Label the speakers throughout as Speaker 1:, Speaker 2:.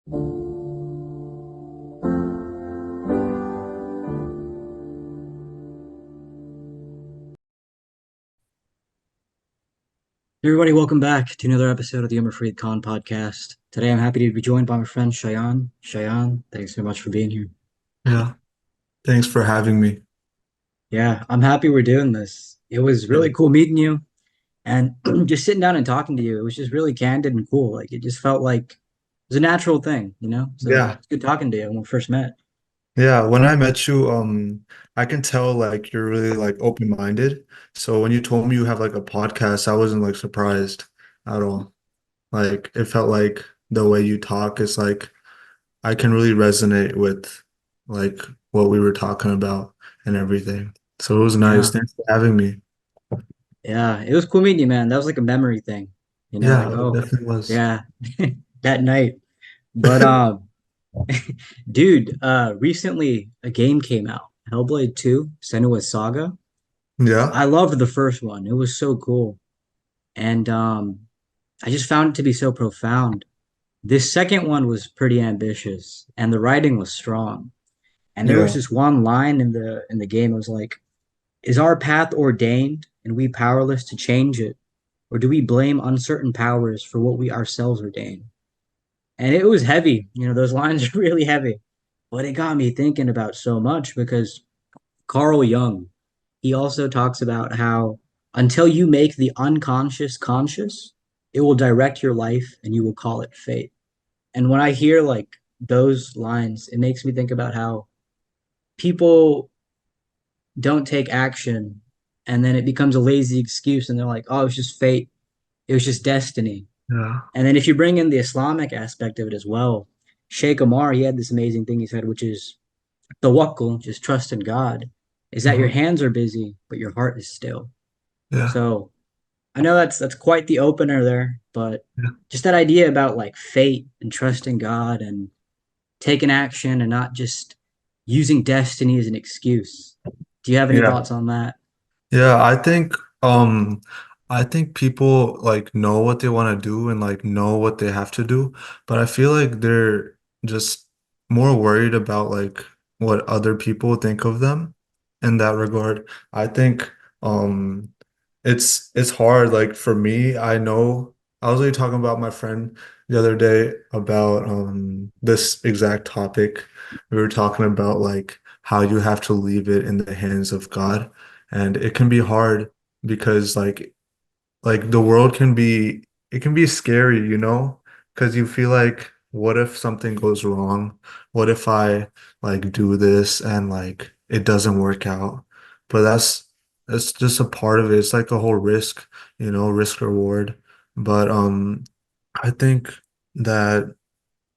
Speaker 1: Hey everybody, welcome back to another episode of the Freed Khan podcast. Today I'm happy to be joined by my friend Shayaan. Shayaan, thanks so much for being here.
Speaker 2: Yeah, thanks for having me.
Speaker 1: Yeah, I'm happy we're doing this. It was
Speaker 2: Yeah,
Speaker 1: really cool meeting you and just sitting down and talking to you. It was just really candid and cool. Like it just felt like it was a natural thing, you know? So
Speaker 2: yeah,
Speaker 1: it's good talking to you when we first met.
Speaker 2: yeah. When I met you, I can tell like you're really like open-minded. So when you told me you have like a podcast, I wasn't like surprised at all. Like it felt like the way you talk is like I can really resonate with like what we were talking about and everything. So it was nice.
Speaker 1: Yeah.
Speaker 2: Thanks for having me.
Speaker 1: Yeah, it was cool meeting you, man. That was like a memory thing. You know, like,
Speaker 2: Yeah, it
Speaker 1: oh,
Speaker 2: definitely was.
Speaker 1: yeah, that night. But dude, recently a game came out, Hellblade 2, Senua's Saga.
Speaker 2: Yeah,
Speaker 1: I loved the first one. It was so cool. And I just found it to be so profound. This second one was pretty ambitious and the writing was strong. And there was
Speaker 2: yeah,
Speaker 1: this one line in the game. It was like, is our path ordained and we powerless to change it? Or do we blame uncertain powers for what we ourselves ordain? And it was heavy. You know, those lines are really heavy. But it got me thinking about so much because Carl Jung, he also talks about how until you make the unconscious conscious, it will direct your life and you will call it fate. And when I hear like those lines, it makes me think about how people don't take action and then it becomes a lazy excuse and they're like, oh, it was just fate. It was just destiny.
Speaker 2: yeah,
Speaker 1: And then if you bring in the Islamic aspect of it as well, Sheikh Omar, he had this amazing thing he said, which is tawakkul, just trust in God, is that your
Speaker 2: mhm,
Speaker 1: hands are busy, but your heart is still.
Speaker 2: yeah,
Speaker 1: So I know that's quite the opener there, but
Speaker 2: yeah,
Speaker 1: just that idea about like fate and trusting God and taking action and not just using destiny as an excuse. Do you have any
Speaker 2: yeah.
Speaker 1: thoughts on that?
Speaker 2: Yeah, I think people like know what they want to do and like know what they have to do, but I feel like they're just more worried about like what other people think of them in that regard. I think it's hard like for me, I know I was really talking about my friend the other day about this exact topic. We were talking about like how you have to leave it in the hands of God. And it can be hard because like the world can be it can be scary, you know? Because you feel like what if something goes wrong? What if I like do this and like it doesn't work out? But that's just a part of it. It's like a whole risk, you know, risk reward. But I think that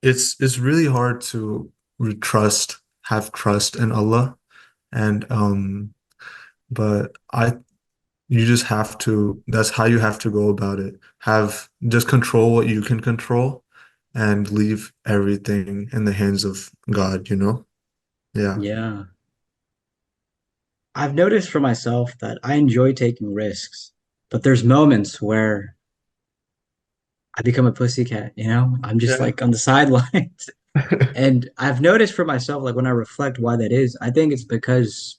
Speaker 2: it's really hard to trust, have trust in Allah. And but I you just have to, that's how you have to go about it. Have just control what you can control and leave everything in the hands of God, you know? Yeah.
Speaker 1: Yeah. I've noticed for myself that I enjoy taking risks, but there's moments where I become a pussycat, you know? I'm just
Speaker 2: Yeah.
Speaker 1: like on the sidelines. And I've noticed for myself, like when I reflect why that is, I think it's because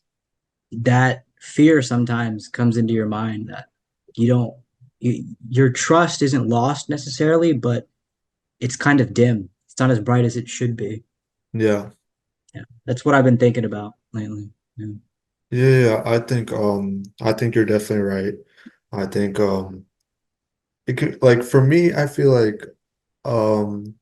Speaker 1: that fear sometimes comes into your mind that you don't, your trust isn't lost necessarily, but it's kind of dim. It's not as bright as it should be.
Speaker 2: Yeah.
Speaker 1: Yeah. That's what I've been thinking about lately. Yeah.
Speaker 2: Yeah, I think you're definitely right. I think it can like for me, I feel like um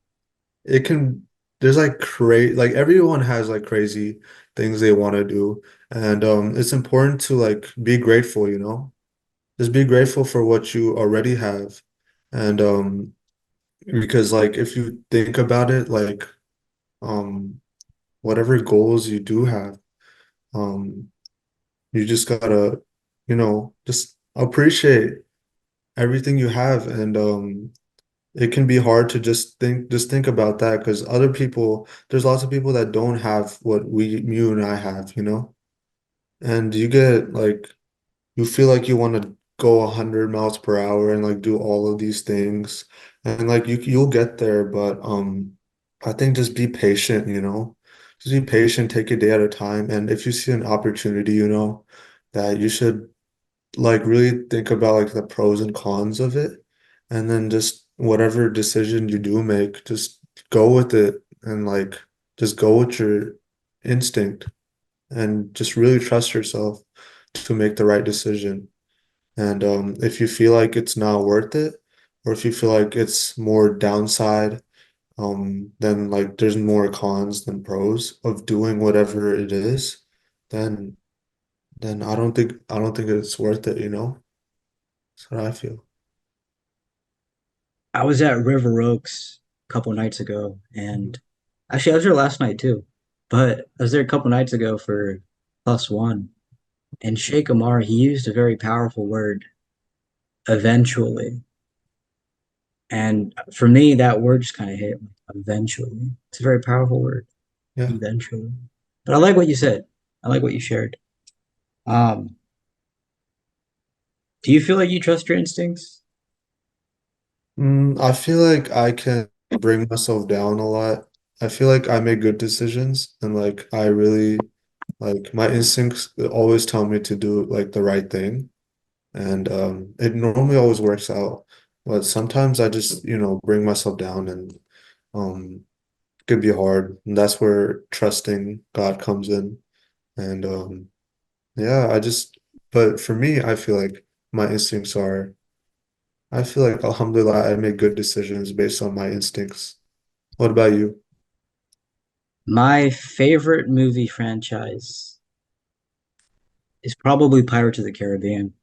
Speaker 2: it can there's like like everyone has like crazy things they want to do. And it's important to like be grateful, you know? Just be grateful for what you already have. And because like if you think about it, like um whatever goals you do have, um you just gotta, you know, just appreciate everything you have. And it can be hard to just think about that because other people, there's lots of people that don't have what you and I have, you know? And you get like you feel like you want to go 100 miles per hour and like do all of these things and like you'll get there, but I think just be patient, you know. Just be patient, take a day at a time. And if you see an opportunity, you know, that you should like really think about like the pros and cons of it. And then just whatever decision you do make, just go with it and like just go with your instinct and just really trust yourself to make the right decision. And if you feel like it's not worth it, or if you feel like it's more downside, then like there's more cons than pros of doing whatever it is, then I don't think it's worth it, you know? That's what I feel.
Speaker 1: I was at River Oaks a couple nights ago,
Speaker 2: Mhm.
Speaker 1: and actually I was there last night too. But I was there a couple nights ago for plus one, and Sheikh Amar, he used a very powerful word, eventually. And for me, that word just kind of hit me, eventually. It's a very powerful word,
Speaker 2: Yeah.
Speaker 1: eventually. But I like what you said. I like what you shared. Um, do you feel like you trust your instincts?
Speaker 2: I feel like I can bring myself down a lot. I feel like I make good decisions and like I really like my instincts always tell me to do like the right thing. And it normally always works out. But sometimes I just, you know, bring myself down and um it could be hard. And that's where trusting God comes in. And yeah, but for me, I feel like my instincts are, I feel like Alhamdulillah, I make good decisions based on my instincts. What about you?
Speaker 1: My favorite movie franchise is probably Pirates of the Caribbean.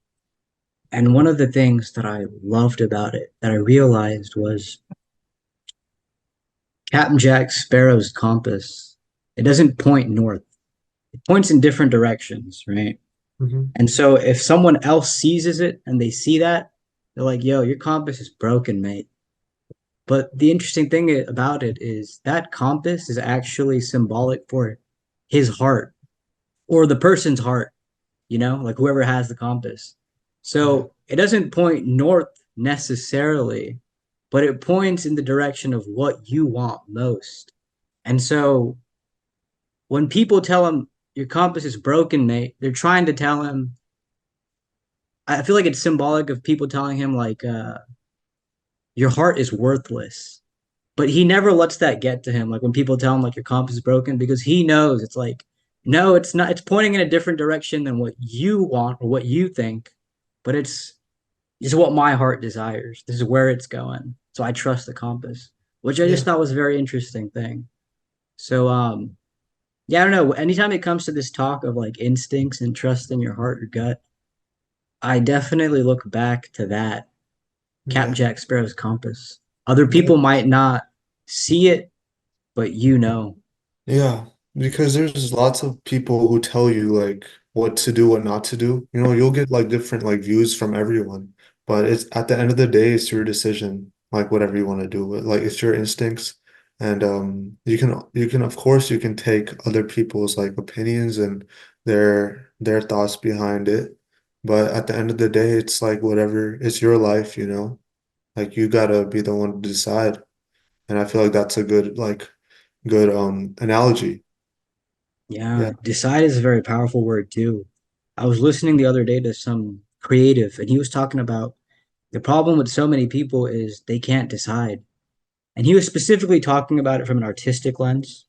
Speaker 1: And one of the things that I loved about it that I realized was Captain Jack Sparrow's compass. It doesn't point north. It points in different directions, right?
Speaker 2: Hmm.
Speaker 1: And so if someone else seizes it and they see that, they're like, yo, your compass is broken, mate. But the interesting thing about it is that compass is actually symbolic for his heart or the person's heart, like whoever has the compass.
Speaker 2: Yeah.
Speaker 1: So it doesn't point north necessarily, but it points in the direction of what you want most. And so when people tell him your compass is broken, mate, they're trying to tell him. I feel like it's symbolic of people telling him like your heart is worthless. But he never lets that get to him. Like when people tell him like your compass is broken, because he knows it's like, no, it's not. It's pointing in a different direction than what you want or what you think, but it's what my heart desires. This is where it's going. So I trust the compass, which I just
Speaker 2: Yeah.
Speaker 1: thought was a very interesting thing. So yeah, I don't know. Anytime it comes to this talk of like instincts and trust in your heart or gut, I definitely look back to that Captain
Speaker 2: Yeah.
Speaker 1: Jack Sparrow's compass. Other
Speaker 2: Yeah.
Speaker 1: people might not see it, but you know.
Speaker 2: Yeah, because there's lots of people who tell you like what to do, what not to do. You know, you'll get like different like views from everyone, but it's at the end of the day, it's your decision, like whatever you want to do. Like it's your instincts, and you can of course you can take other people's like opinions and their thoughts behind it, but at the end of the day, it's like whatever, it's your life, you know. Like you gotta be the one to decide, and I feel like that's a good analogy.
Speaker 1: Yeah,
Speaker 2: Yeah.
Speaker 1: decide is a very powerful word too. I was listening the other day to some creative, and he was talking about the problem with so many people is they can't decide. And he was specifically talking about it from an artistic lens,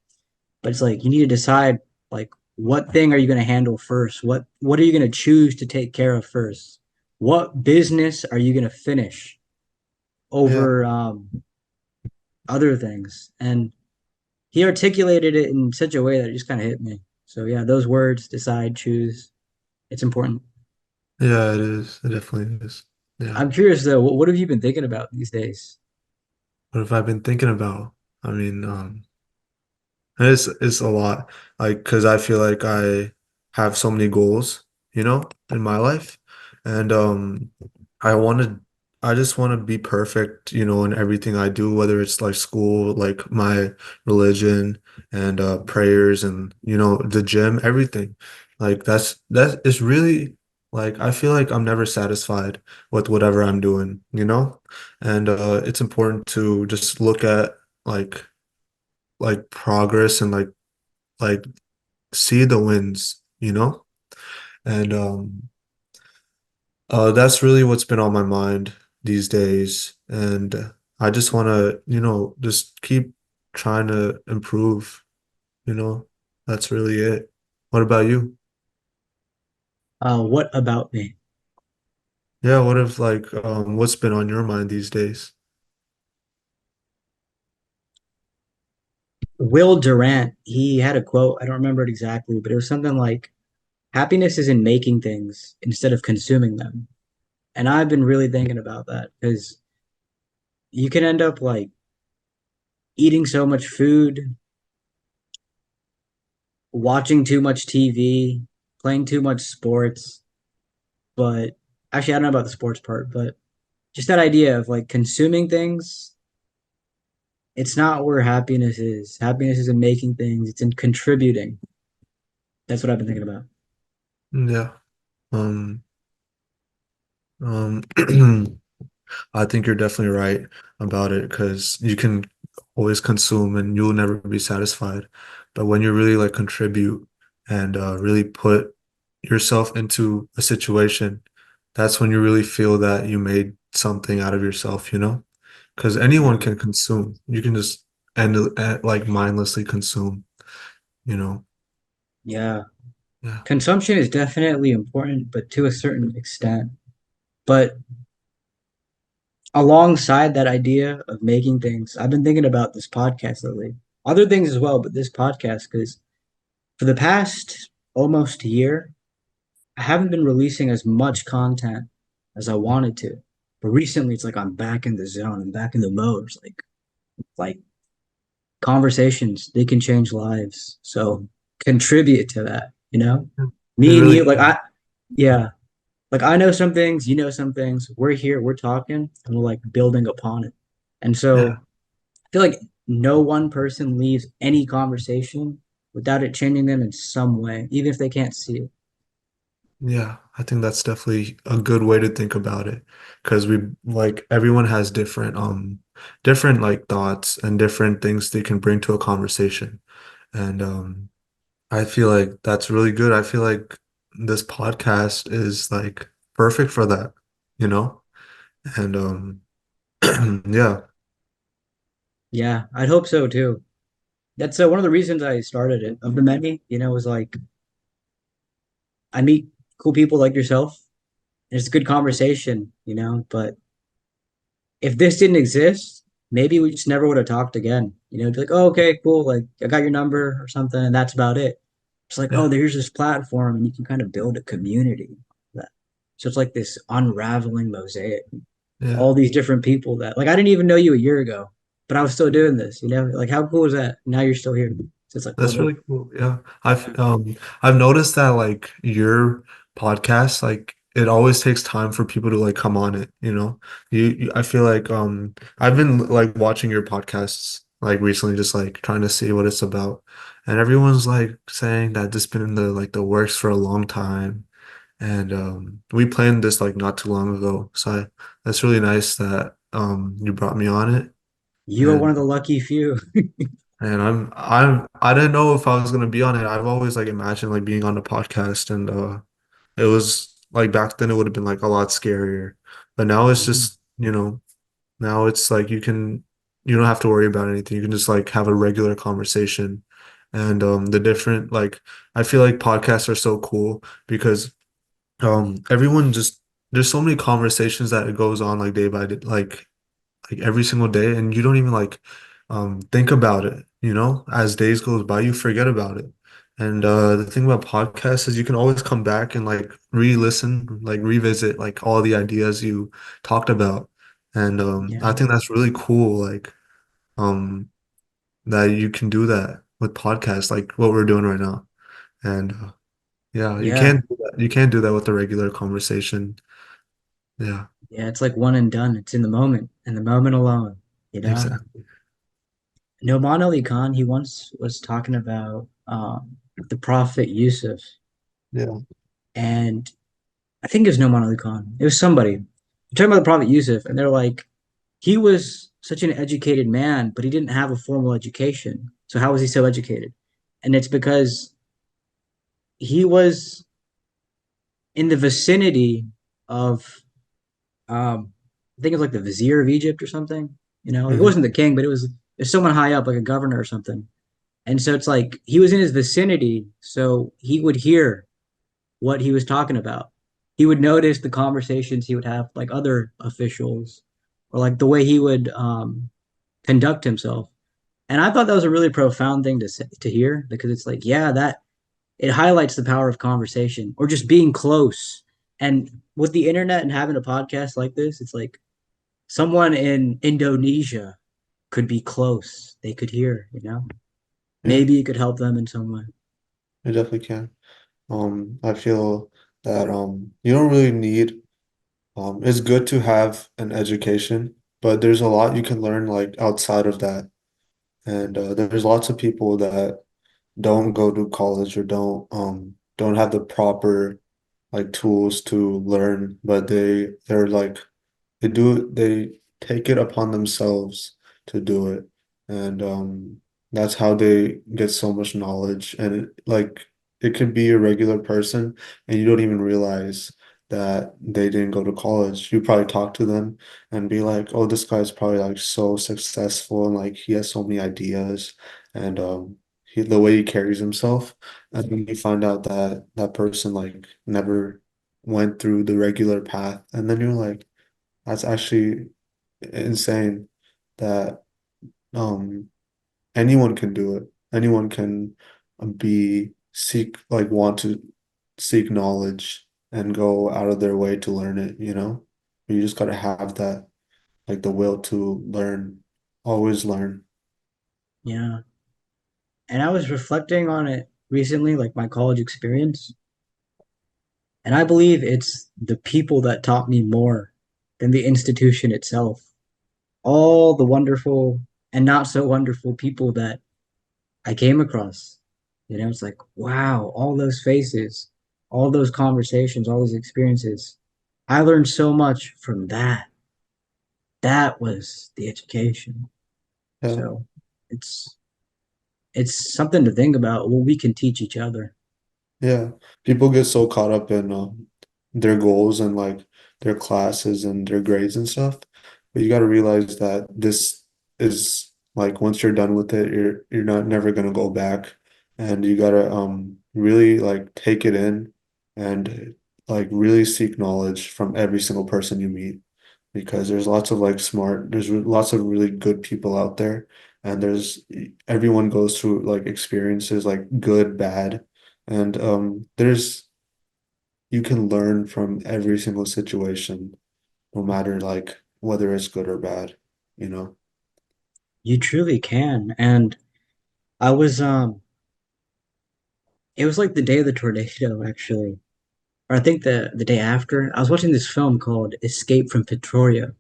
Speaker 1: but it's like you need to decide like what thing are you going to handle first? What are you going to choose to take care of first? What business are you going to finish
Speaker 2: Yeah.
Speaker 1: over other things? And he articulated it in such a way that it just kind of hit me. So yeah, those words, decide, choose, it's important.
Speaker 2: Yeah, it is. It definitely is. Yeah.
Speaker 1: I'm curious though, what have you been thinking about these days?
Speaker 2: What have I been thinking about? I mean, it's a lot. Like, because I feel like I have so many goals, you know, in my life. And I want to I just want to be perfect, you know, in everything I do, whether it's like school, like my religion and prayers and, you know, the gym, everything. Like that is really like I feel like I'm never satisfied with whatever I'm doing, you know? And it's important to just look at like like progress and like see the wins, And that's really what's been on my mind these days. And I just want to, just keep trying to improve, you know. That's really it. What about you?
Speaker 1: What about me?
Speaker 2: Yeah, what if like what's been on your mind these days?
Speaker 1: Will Durant, he had a quote, I don't remember it exactly, but it was something like, happiness is in making things instead of consuming them. And I've been really thinking about that because you can end up like eating so much food, watching too much TV, playing too much sports. But actually, I don't know about the sports part, but just that idea of like consuming things, it's not where happiness is. Happiness is in making things, it's in contributing. That's what I've been thinking about.
Speaker 2: Yeah. Um um I think you're definitely right about it because you can always consume and you'll never be satisfied. But when you really like contribute and really put yourself into a situation, that's when you really feel that you made something out of yourself. Because anyone
Speaker 1: Yeah.
Speaker 2: can consume. You can just end like mindlessly consume, you know.
Speaker 1: Yeah.
Speaker 2: Yeah.
Speaker 1: Consumption is definitely important, but to a certain extent. But alongside that idea of making things, I've been thinking about this podcast lately. Other things as well, but this podcast, because for the past almost year, I haven't been releasing as much content as I wanted to. But recently it's like I'm back in the zone, I'm back in the mode. It's like conversations, they can change lives. So contribute to that, you know?
Speaker 2: It
Speaker 1: Me and
Speaker 2: really
Speaker 1: you, like
Speaker 2: can.
Speaker 1: yeah, like I know some things, you know some things. We're here, we're talking, and we're like building upon it. And
Speaker 2: Yeah.
Speaker 1: so I feel like no one person leaves any conversation without it changing them in some way, even if they can't see it.
Speaker 2: Yeah, I think that's definitely a good way to think about it because we like everyone has different like thoughts and different things they can bring to a conversation. And I feel like that's really good. I feel like this podcast is like perfect for that, you know? And yeah.
Speaker 1: Yeah, I'd hope so too. That's one of the reasons I started it. Of the many, was like I meet cool people like yourself, and it's a good conversation. But if this didn't exist, maybe we just never would have talked again. Be like, oh, okay, cool. Like, I got your number or something, and that's about it. It's like, oh,
Speaker 2: Yeah.
Speaker 1: there's this platform, and you can kind of build a community. That so it's like this unraveling mosaic.
Speaker 2: Yeah.
Speaker 1: All these different people that, like, I didn't even know you a year ago, but I was still doing this. Like, how cool is that? Now you're still here. So it's like full
Speaker 2: That's really
Speaker 1: circle.
Speaker 2: cool. Yeah. I've noticed that like your podcast, like it always takes time for people to like come on it. I feel like I've been like watching your podcasts like recently, just like trying to see what it's about. And everyone's like saying that this been in the works for a long time. And we planned this like not too long ago. That's really nice that you brought me on it.
Speaker 1: You are one
Speaker 2: And
Speaker 1: of the lucky few.
Speaker 2: and I didn't know if I was gonna be on it. I've always like imagined like being on a podcast and it was like back then it would have been like a lot scarier. But now it's just, now it's like you don't have to worry about anything. You can just like have a regular conversation. And the different like I feel like podcasts are so cool because everyone just there's so many conversations that it goes on like day by day, like every single day and you don't even like think about it. As days goes by you forget about it. And the thing about podcasts is you can always come back and like re-listen, like revisit like all the ideas you talked about. And I
Speaker 1: Yeah,
Speaker 2: think that's really cool, like um that you can do that with podcasts like what we're doing right now. And yeah,
Speaker 1: yeah,
Speaker 2: you can't do that with a regular conversation. Yeah,
Speaker 1: yeah. It's like one and done. It's in the moment, in the moment alone. You know.
Speaker 2: exactly.
Speaker 1: Noman Ali Khan, he once was talking about the Prophet Yusuf,
Speaker 2: Yeah.
Speaker 1: and I think it was Noman Ali Khan. It was somebody talking about the Prophet Yusuf, and they're like, he was such an educated man, but he didn't have a formal education. So how was he so educated? And it's because he was in the vicinity of I think it was like the vizier of Egypt or something. You know, like it
Speaker 2: Hmm.
Speaker 1: wasn't the king, but it was someone high up, like a governor or something. And so it's like he was in his vicinity, so he would hear what he was talking about. He would notice the conversations he would have like other officials, or like the way he would conduct himself. And I thought that was a really profound thing to hear because it's like, yeah, that it highlights the power of conversation or just being close. And with the internet and having a podcast like this, it's like someone in Indonesia could be close. They could hear, you know?
Speaker 2: Yeah,
Speaker 1: Maybe it could help them in some way.
Speaker 2: I definitely can. I feel that you don't really need it's good to have an education, but there's a lot you can learn like outside of that. And there's lots of people that don't go to college or don't have the proper like tools to learn, but they're like they take it upon themselves to do it. And that's how they get so much knowledge. And like it could be a regular person and you don't even realize that they didn't go to college. You probably talk to them and be like, oh, this guy's probably like so successful and like he has so many ideas and the way he carries himself. And then you find out that that person like never went through the regular path. And then you're like, that's actually insane that um anyone can do it. Anyone can want to seek knowledge and go out of their way to learn it, you know? You just gotta have that, like the will to learn, always learn.
Speaker 1: Yeah. And I was reflecting on it recently, like my college experience. And I believe it's the people that taught me more than the institution itself. All the wonderful and not so wonderful people that I came across. You know, it's like, wow, all those faces, all those conversations, all those experiences. I learned so much from that. That was the education.
Speaker 2: Yeah.
Speaker 1: So it's it's something to think about what we can teach each other.
Speaker 2: Yeah. People get so caught up in their goals and like their classes and their grades and stuff. But you got to realize that this is like once you're done with it, you're not never gonna go back. And you gotta really like take it in and like really seek knowledge from every single person you meet because there's lots of like lots of really good people out there and there's everyone goes through like experiences like good, bad, and there's you can learn from every single situation, no matter like whether it's good or bad, you know?
Speaker 1: You truly can. And I was it was like the day of the tornado actually. Or I think the day after. I was watching this film called Escape from Pretoria.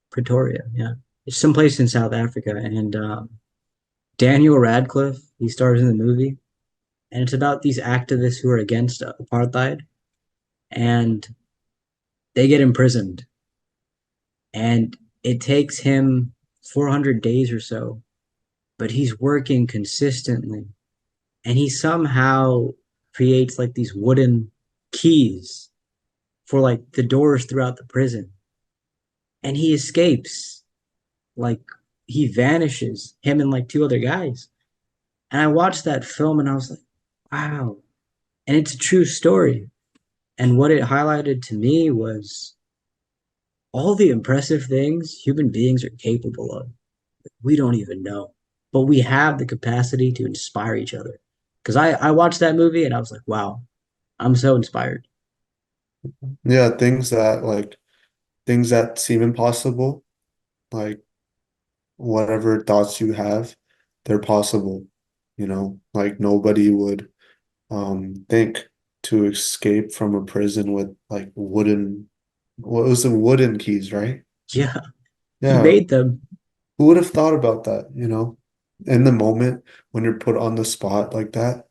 Speaker 1: Pretoria, yeah. It's someplace in South Africa and Daniel Radcliffe, he stars in the movie, and it's about these activists who are against apartheid, and they get imprisoned, and it takes him 400 days or so, but he's working consistently, and he somehow creates like these wooden keys for like the doors throughout the prison, and he escapes, like he vanishes, him and like two other guys, and I watched that film and I was like, wow, and it's a true story. And what it highlighted to me was all the impressive things human beings are capable of. We don't even know, but we have the capacity to inspire each other. Because I watched that movie and I was like, wow, I'm so inspired.
Speaker 2: Yeah, things that seem impossible, like whatever thoughts you have, they're possible, you know? Like nobody would think to escape from a prison with like what was the wooden keys, right?
Speaker 1: Yeah, he
Speaker 2: Yeah,
Speaker 1: made them.
Speaker 2: who would have thought about that, you know? In the moment when you're put on the spot like that,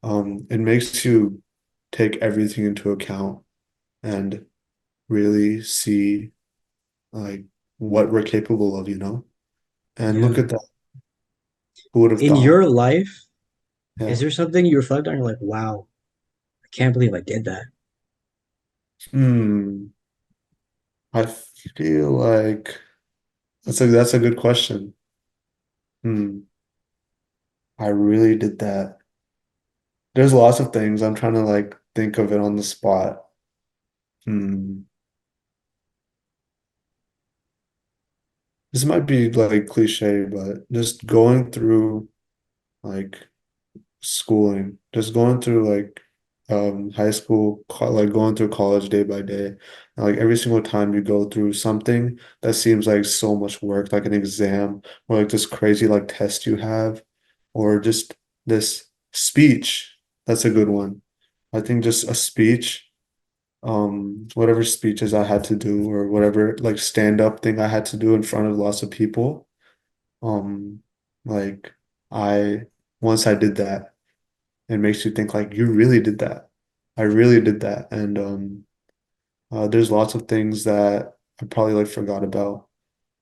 Speaker 2: it makes you take everything into account and really see like what we're capable of, you know? And look
Speaker 1: Yeah.
Speaker 2: at that. Who would have
Speaker 1: In
Speaker 2: thought?
Speaker 1: your life, is
Speaker 2: Yeah.
Speaker 1: there something you reflect on? You're like, wow, I can't believe I did that.
Speaker 2: Hmm. I feel like that's a good question. Hmm. I really did that. There's lots of things. I'm trying to like think of it on the spot. Hmm. This might be like cliche, but just going through like schooling, just going through like high school, like going through college day by day. And like every single time you go through something that seems like so much work, like an exam or like this crazy like test you have, or just this speech. That's a good one. I think just a speech, whatever speeches I had to do or whatever like stand-up thing I had to do in front of lots of people. Um, like I once I did that, it makes you think like you really did that. I really did that. And there's lots of things that I probably like forgot about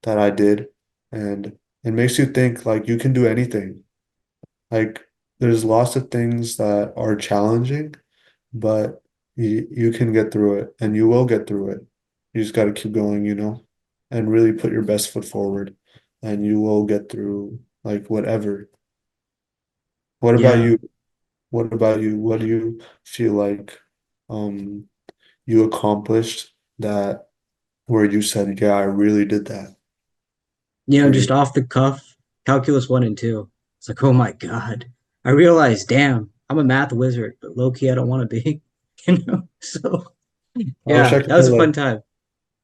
Speaker 2: that I did. And it makes you think like you can do anything. Like there's lots of things that are challenging, but you can get through it and you will get through it. You just got to keep going, and really put your best foot forward and you will get through like whatever. What about
Speaker 1: Yeah.
Speaker 2: you? What about you? What do you feel like um you accomplished that where you said, yeah, I really did that for
Speaker 1: Just
Speaker 2: you?
Speaker 1: off the cuff, calculus one and two. It's like, oh my God. I realized, damn, I'm a math wizard, but low key, I don't want to be. So
Speaker 2: I wish I
Speaker 1: yeah,
Speaker 2: could
Speaker 1: that was a
Speaker 2: relate.
Speaker 1: fun time.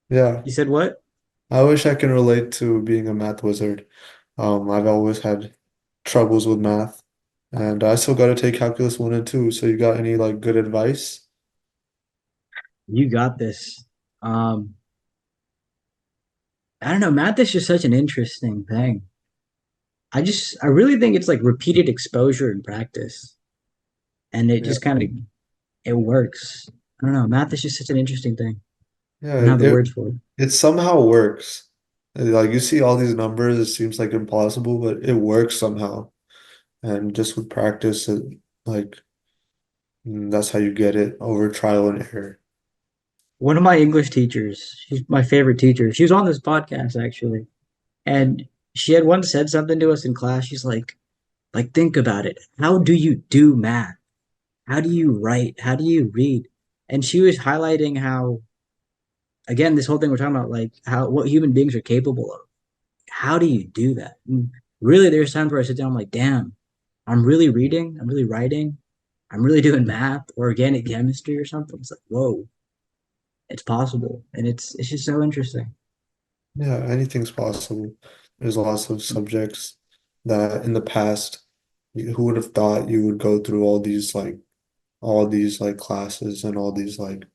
Speaker 2: Yeah.
Speaker 1: You said what?
Speaker 2: I wish I can relate to being a math wizard. I've always had troubles with math, and I still got to take calculus one and two. So you got any like good advice?
Speaker 1: You got this. Um, I don't know. Math is just such an interesting thing. I really think it's like repeated exposure and practice, and it
Speaker 2: Yeah,
Speaker 1: just kind of it works. I don't know. Math is just such an interesting thing.
Speaker 2: yeah.
Speaker 1: I don't have the
Speaker 2: It
Speaker 1: words for it.
Speaker 2: it somehow works. Like you see all these numbers, it seems like impossible, but it works somehow. And just with practice, like that's how you get it over trial and error.
Speaker 1: One of my English teachers, she's my favorite teacher. She was on this podcast actually, and she had once said something to us in class. She's like think about it. How do you do math? How do you write? How do you read? And she was highlighting how, again, this whole thing we're talking about, like how what human beings are capable of. How do you do that? And really, there's times where I sit down, I'm like, damn, I'm really reading, I'm really writing, I'm really doing math or organic chemistry or something. It's like, whoa, it's possible, and it's just so interesting.
Speaker 2: Yeah, anything's possible. There's lots of subjects that in the past, who would have thought you would go through all these like classes and all these like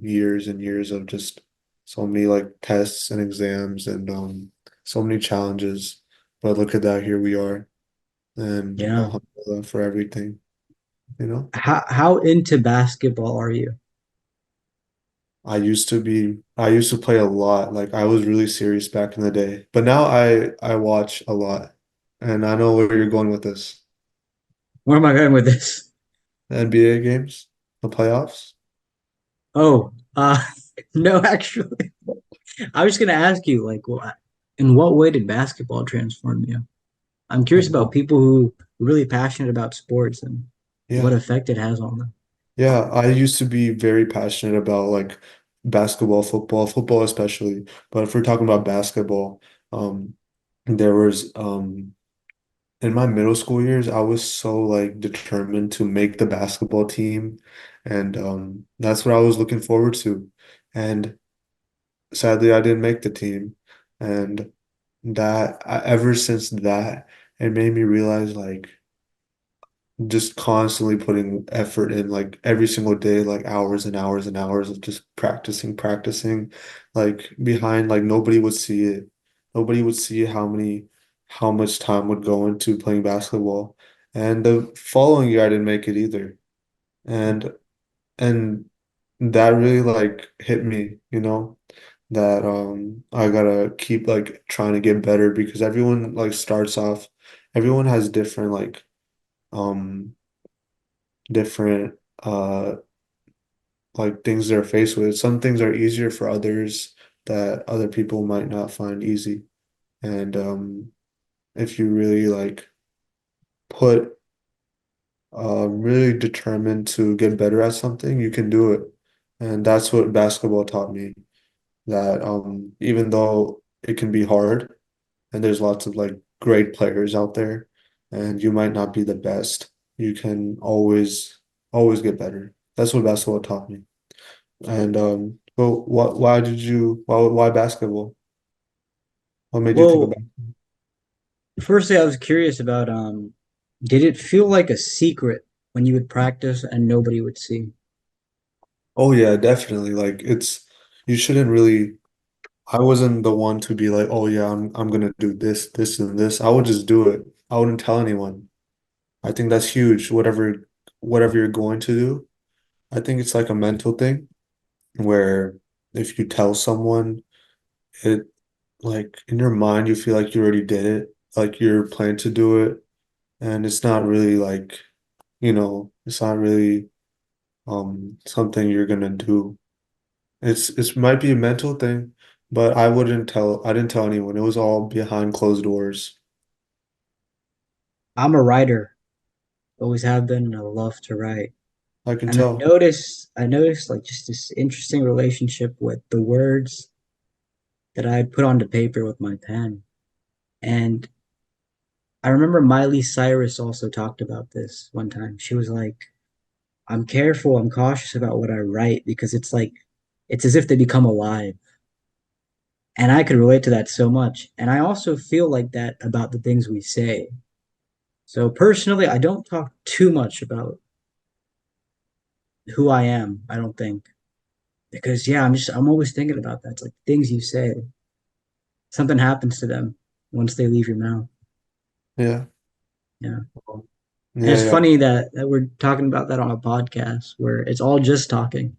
Speaker 2: years and years of just so many like tests and exams and so many challenges. But look at that, here we are. And
Speaker 1: Yeah.
Speaker 2: alhamdulillah for everything, you know?
Speaker 1: How into basketball are you?
Speaker 2: I used to play a lot. Like I was really serious back in the day. But now I watch a lot. And I know where you're going with this.
Speaker 1: Where am I going with this?
Speaker 2: The NBA games, the playoffs.
Speaker 1: Oh, no, actually, I was gonna ask you, like, in what way did basketball transform you? I'm curious about
Speaker 2: Oh,
Speaker 1: people who are really passionate about sports and what
Speaker 2: yeah.
Speaker 1: effect it has on them.
Speaker 2: Yeah, I used to be very passionate about like basketball, football especially. But if we're talking about basketball, there was in my middle school years, I was so like determined to make the basketball team, and that's what I was looking forward to. And sadly, I didn't make the team, and ever since that, it made me realize like just constantly putting effort in like every single day, like hours and hours and hours of just practicing, like behind like nobody would see it. Nobody would see how much time would go into playing basketball. And the following year I didn't make it either. And and that really like hit me, that I gotta keep like trying to get better because everyone like starts off, everyone has different um different like things they're faced with. Some things are easier for others that other people might not find easy. And if you really like put really determined to get better at something, you can do it. And that's what basketball taught me, that even though it can be hard and there's lots of like great players out there and you might not be the best, you can always get better. That's what basketball taught me. And well, why did you why basketball? What made you think
Speaker 1: Well,
Speaker 2: about?
Speaker 1: firstly, I was curious about did it feel like a secret when you would practice and nobody would see?
Speaker 2: Oh yeah, definitely. Like it's you shouldn't really I wasn't the one to be like, oh yeah, I'm gonna do this, this, and this. I would just do it. I wouldn't tell anyone. I think that's huge. Whatever you're going to do, I think it's like a mental thing where if you tell someone, it like in your mind you feel like you already did it, like you're planning to do it, and it's not really like, it's not really something you're gonna do. It's might be a mental thing, but I didn't tell anyone. It was all behind closed doors.
Speaker 1: I'm a writer, always have been, and I love to write.
Speaker 2: I can
Speaker 1: And
Speaker 2: tell.
Speaker 1: I noticed like just this interesting relationship with the words that I put onto paper with my pen. And I remember Miley Cyrus also talked about this one time. She was like, I'm careful, I'm cautious about what I write because it's like, it's as if they become alive. And I could relate to that so much. And I also feel like that about the things we say. So personally, I don't talk too much about who I am, I don't think. Because yeah, I'm always thinking about that. It's like things you say, something happens to them once they leave your mouth.
Speaker 2: Yeah.
Speaker 1: Yeah. And
Speaker 2: Yeah,
Speaker 1: it's
Speaker 2: yeah.
Speaker 1: funny that we're talking about that on a podcast where it's all just talking.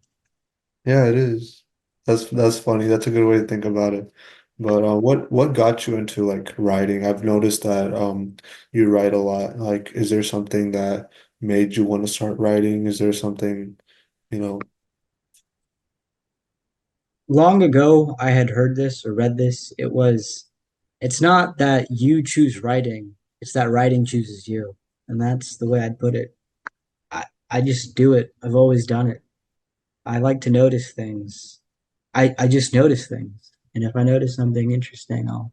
Speaker 2: Yeah, it is. That's funny. That's a good way to think about it. But what got you into like writing? I've noticed that you write a lot. Like, is there something that made you want to start writing? Is there something, you know?
Speaker 1: Long ago, I had heard this or read this. It's not that you choose writing, it's that writing chooses you. And that's the way I'd put it. I just do it. I've always done it. I like to notice things. I just notice things. And if I notice something interesting, I'll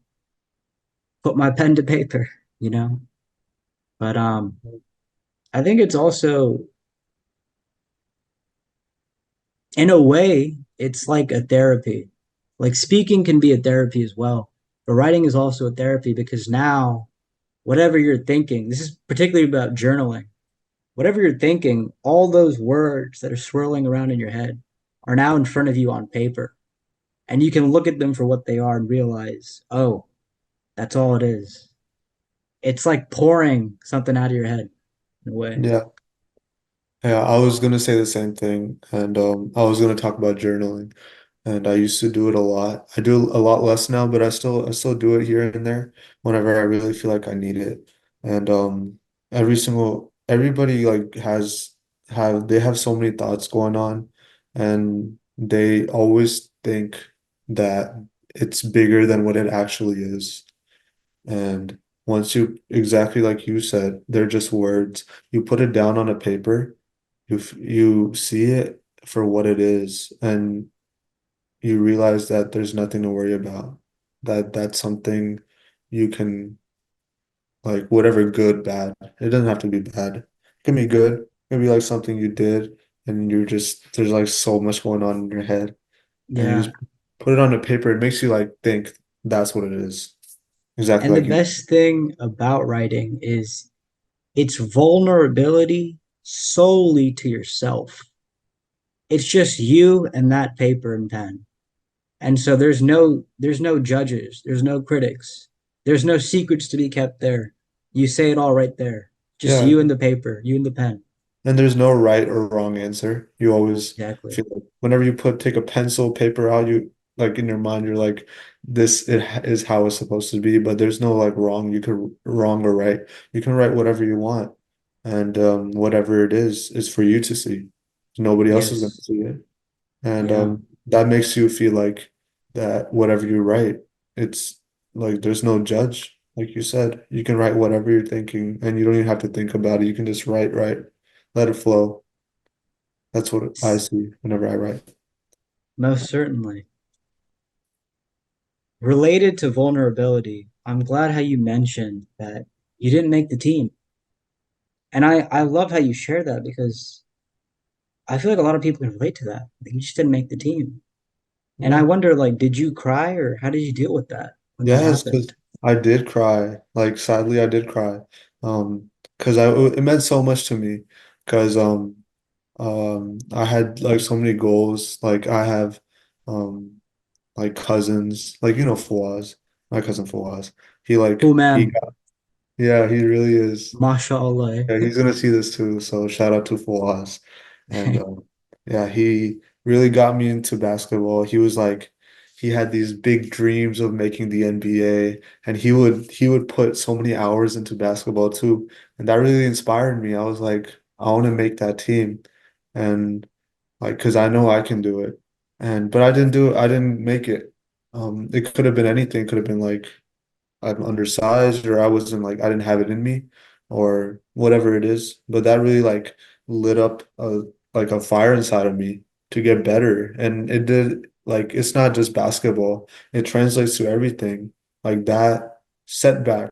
Speaker 1: put my pen to paper, you know? But I think it's also in a way, it's like a therapy. Like speaking can be a therapy as well, but writing is also a therapy because now, whatever you're thinking, this is particularly about journaling. Whatever you're thinking, all those words that are swirling around in your head are now in front of you on paper. And you can look at them for what they are and realize, oh, that's all it is. It's like pouring something out of your head in a way.
Speaker 2: Yeah. Yeah, I was gonna say the same thing, and I was gonna talk about journaling, and I used to do it a lot. I do a lot less now, but I still do it here and there whenever I really feel like I need it. And everybody like they have so many thoughts going on, and they always think that it's bigger than what it actually is. And once you, exactly like you said, they're just words. You put it down on a paper, you see it for what it is, and you realize that there's nothing to worry about. That's something you can like whatever good, bad. It doesn't have to be bad. It can be good. It can be like something you did and you're just there's like so much going on in your head. And you
Speaker 1: Yeah.
Speaker 2: just put it on a paper. It makes you like think that's what it is. Exactly
Speaker 1: And the
Speaker 2: like you.
Speaker 1: best thing about writing is its vulnerability solely to yourself. It's just you and that paper and pen. And so there's no judges, there's no critics. There's no secrets to be kept there. You say it all right there. Just
Speaker 2: Yeah.
Speaker 1: you and the paper, you and the pen.
Speaker 2: And there's no right or wrong answer. You always
Speaker 1: Exactly.
Speaker 2: feel like whenever you take a pencil, paper out, like in your mind, you're like, is how it's supposed to be, but there's no like wrong. You could wrong or right. You can write whatever you want, and whatever it is for you to see. Nobody else is going to
Speaker 1: Yes.
Speaker 2: see it, and
Speaker 1: Yeah.
Speaker 2: that makes you feel like that whatever you write, it's like there's no judge. Like you said, you can write whatever you're thinking, and you don't even have to think about it. You can just write, let it flow. That's what I see whenever I write.
Speaker 1: Most certainly. Related to vulnerability, I'm glad how you mentioned that you didn't make the team. And I love how you share that because I feel like a lot of people can relate to that. Like you just didn't make the team. And I
Speaker 2: Yeah.
Speaker 1: wonder, like, did you cry or how did you deal with that when that
Speaker 2: Yes, because
Speaker 1: happened?
Speaker 2: I did cry. Like sadly, I did cry. Because it meant so much to me. Because I had like so many goals. Like I have um like cousins, like Fawaz, my cousin Fawaz. He
Speaker 1: Cool,
Speaker 2: like he
Speaker 1: man.
Speaker 2: got yeah, he really is.
Speaker 1: MashaAllah.
Speaker 2: Yeah, he's gonna see this too, so shout out to Fawaz. And yeah, he really got me into basketball. He was like he had these big dreams of making the NBA, and he would put so many hours into basketball too. And that really inspired me. I was like, I want to make that team. And like because I know I can do it. And but I didn't do it, I didn't make it. It could have been anything, it could have been like I'm undersized or I wasn't like I didn't have it in me or whatever it is. But that really like lit up a fire inside of me to get better. And it did like it's not just basketball. It translates to everything. Like that setback,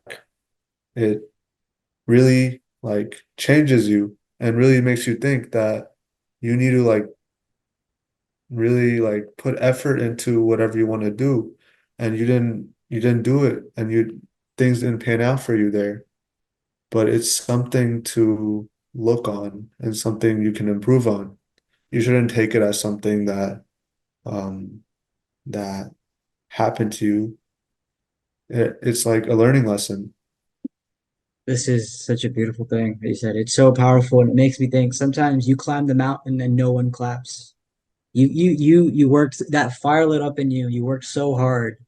Speaker 2: it really like changes you and really makes you think that you need to like really like put effort into whatever you want to do and you didn't do it and you things didn't pan out for you there, but it's something to look on and something you can improve on. You shouldn't take it as something um that happened to you. It's like a learning lesson.
Speaker 1: This is such a beautiful thing that you said. It's so powerful and it makes me think sometimes you climb the mountain and no one claps. You worked that fire lit up in you. You worked so hard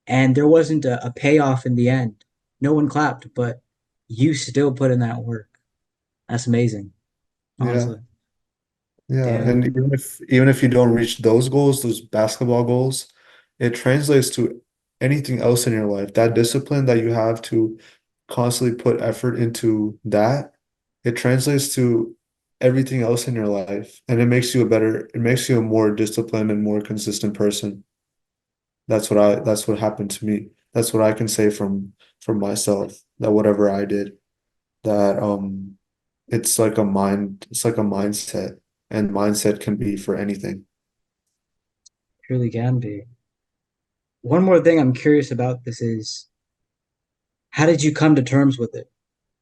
Speaker 1: and there wasn't a payoff in the end. No one clapped, but you still put in that work. That's amazing,
Speaker 2: Yeah.
Speaker 1: honestly.
Speaker 2: Yeah,
Speaker 1: Yeah,
Speaker 2: and even if you don't reach those goals, those basketball goals, it translates to anything else in your life. That discipline that you have to constantly put effort into that, it translates to everything else in your life. And it makes you a more disciplined and more consistent person. That's what happened to me. That's what I can say from myself, that whatever I did, that it's like a mindset, and mindset can be for anything.
Speaker 1: truly can be. One more thing I'm curious about this is how did you come to terms with it?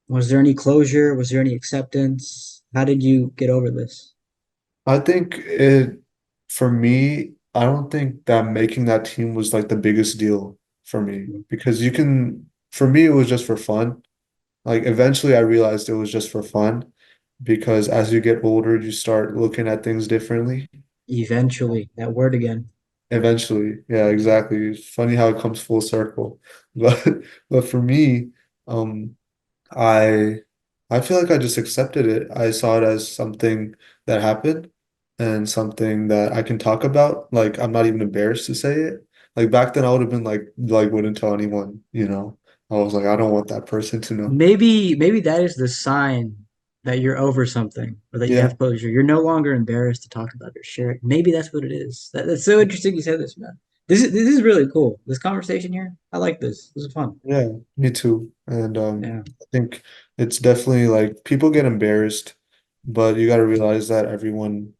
Speaker 1: Was there any closure? Was there any acceptance? How did you get over this?
Speaker 2: I think it for me, I don't think that making that team was like the biggest deal for me because for me it was just for fun. Like eventually I realized it was just for fun because as you get older you start looking at things differently.
Speaker 1: Eventually, that word again.
Speaker 2: Eventually, yeah, exactly. It's funny how it comes full circle. But but for me, um I I feel like I just accepted it. I saw it as something that happened and something that I can talk about. Like I'm not even embarrassed to say it. Like back then I would have been like wouldn't tell anyone. I was like, I don't want that person to know.
Speaker 1: Maybe that is the sign that you're over something or that you
Speaker 2: Yeah,
Speaker 1: have closure. You're no longer embarrassed to talk about it or share it. Maybe that's what it is. That's so interesting you said this, man. This is really cool. This conversation here, I like this. This is fun.
Speaker 2: yeah, me too. And
Speaker 1: Yeah,
Speaker 2: I think it's definitely like people get embarrassed, but you got to realize that everyone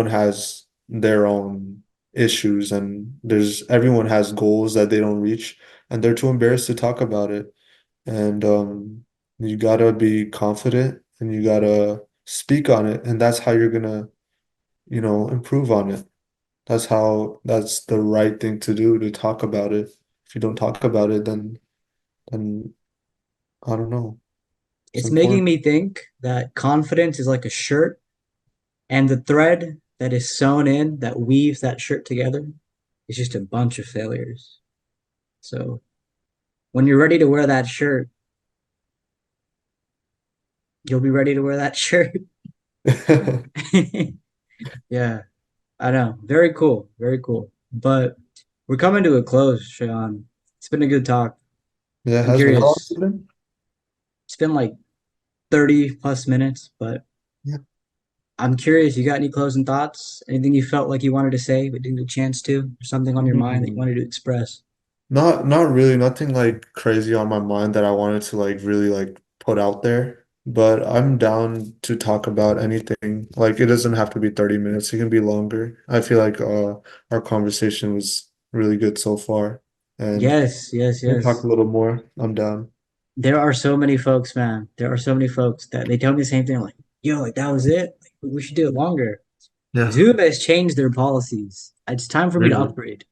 Speaker 2: has their own issues and there's everyone has goals that they don't reach and they're too embarrassed to talk about it. And you got to be confident and you got to speak on it and that's how you're gonna, improve on it. That's the right thing to do, to talk about it. If you don't talk about it, then I don't know. It's
Speaker 1: it's making
Speaker 2: important.
Speaker 1: me think that confidence is like a shirt, and the thread that is sewn in that weaves that shirt together It's just a bunch of failures. So when you're ready to wear that shirt, you'll be ready to wear that shirt. Yeah, I know. Very cool. Very cool. But we're coming to a close, Shayaan. It's been a good talk.
Speaker 2: Yeah, it
Speaker 1: I'm
Speaker 2: has been. How long has
Speaker 1: curious.
Speaker 2: it been?
Speaker 1: It's been like 30 plus minutes, but
Speaker 2: Yeah.
Speaker 1: I'm curious. You got any closing thoughts? Anything you felt like you wanted to say but didn't get a chance to? Or something on your mind that you
Speaker 2: Hmm.
Speaker 1: wanted to express?
Speaker 2: Not really, nothing like crazy on my mind that I wanted to like really like put out there. But I'm down to talk about anything. Like it doesn't have to be 30 minutes. It can be longer. I feel like our conversation was really good so far. And
Speaker 1: Yes, yes,
Speaker 2: we can talk
Speaker 1: yes.
Speaker 2: a little more. I'm down.
Speaker 1: There are so many folks, man. There are so many folks that they tell me the same thing, like, yo, like that was it. Like, we should do it longer.
Speaker 2: Yeah,
Speaker 1: Zoom has changed their policies. It's time for me to
Speaker 2: really.
Speaker 1: upgrade.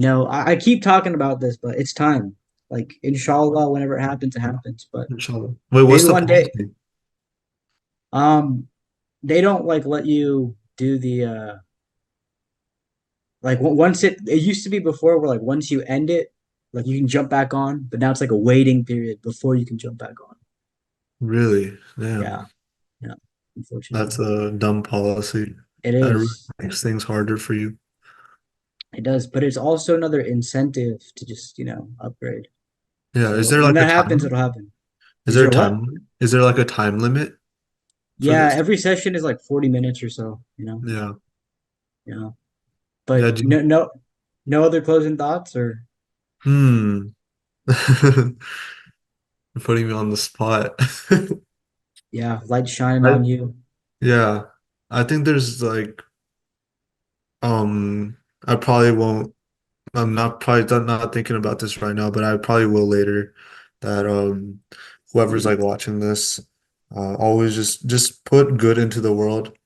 Speaker 1: I keep talking about this, but it's time. Like, inshallah, whenever it happens, it happens. But
Speaker 2: Inshallah. Wait,
Speaker 1: maybe
Speaker 2: what's the
Speaker 1: one day.
Speaker 2: policy?
Speaker 1: Um, they don't like let you do the like once it used to be before where like once you end it, like you can jump back on, but now it's like a waiting period before you can jump back on.
Speaker 2: Really?
Speaker 1: Yeah,
Speaker 2: Damn.
Speaker 1: yeah.
Speaker 2: That's
Speaker 1: Unfortunately,
Speaker 2: a dumb policy.
Speaker 1: it
Speaker 2: That really
Speaker 1: is.
Speaker 2: makes things harder for you.
Speaker 1: It does, but it's also another incentive to just upgrade.
Speaker 2: Yeah,
Speaker 1: So
Speaker 2: is there
Speaker 1: when
Speaker 2: like a
Speaker 1: that happens,
Speaker 2: time?
Speaker 1: it'll happen.
Speaker 2: Is
Speaker 1: Is
Speaker 2: there a
Speaker 1: there what?
Speaker 2: time limit? Is there like a time limit for
Speaker 1: Yeah,
Speaker 2: this?
Speaker 1: every session is like 40 minutes or so.
Speaker 2: Yeah.
Speaker 1: You know.
Speaker 2: Yeah,
Speaker 1: But no other closing thoughts or
Speaker 2: hmm. You're putting me on the spot.
Speaker 1: yeah, light shining
Speaker 2: I,
Speaker 1: on you.
Speaker 2: yeah. I think there's like um I probably won't I'm not probably not thinking about this right now, but I probably will later that whoever's like watching this always just put good into the world.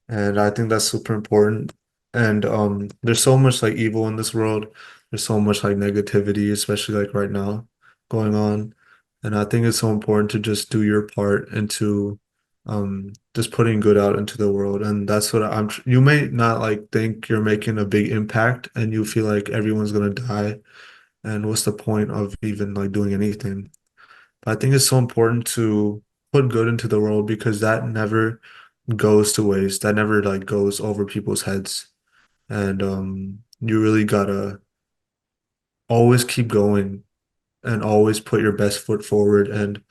Speaker 2: And I think that's super important. And there's so much like evil in this world. There's so much like negativity, especially like right now going on. And I think it's so important to just do your part into just putting good out into the world. And that's what you may not like think you're making a big impact and you feel like everyone's gonna die. And what's the point of even like doing anything? But I think it's so important to put good into the world because that never goes to waste. That never like goes over people's heads. And you really gotta always keep going and always put your best foot forward and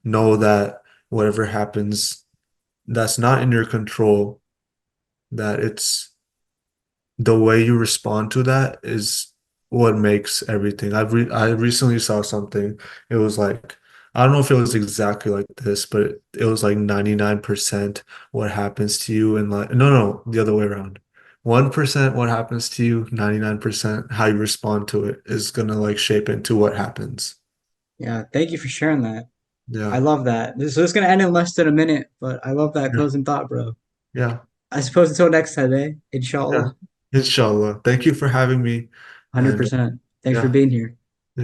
Speaker 2: know that whatever happens that's not in your control, that it's the way you respond to that is what makes everything. I recently saw something. It was like I don't know if it was exactly like this, but it was like 99% what happens to you and like no, the other way around. 1% what happens to you, 99% how you respond to it is gonna like shape into what happens.
Speaker 1: Yeah, thank you for sharing that. I
Speaker 2: Yeah.
Speaker 1: love that. So it's gonna end in less than a minute, but I love that
Speaker 2: Yeah.
Speaker 1: closing thought, bro.
Speaker 2: Yeah.
Speaker 1: I suppose until next time, eh?
Speaker 2: Yeah.
Speaker 1: Inshallah.
Speaker 2: Inshallah. Thank you for having me. And
Speaker 1: 100%. Thanks for
Speaker 2: yeah.
Speaker 1: being here.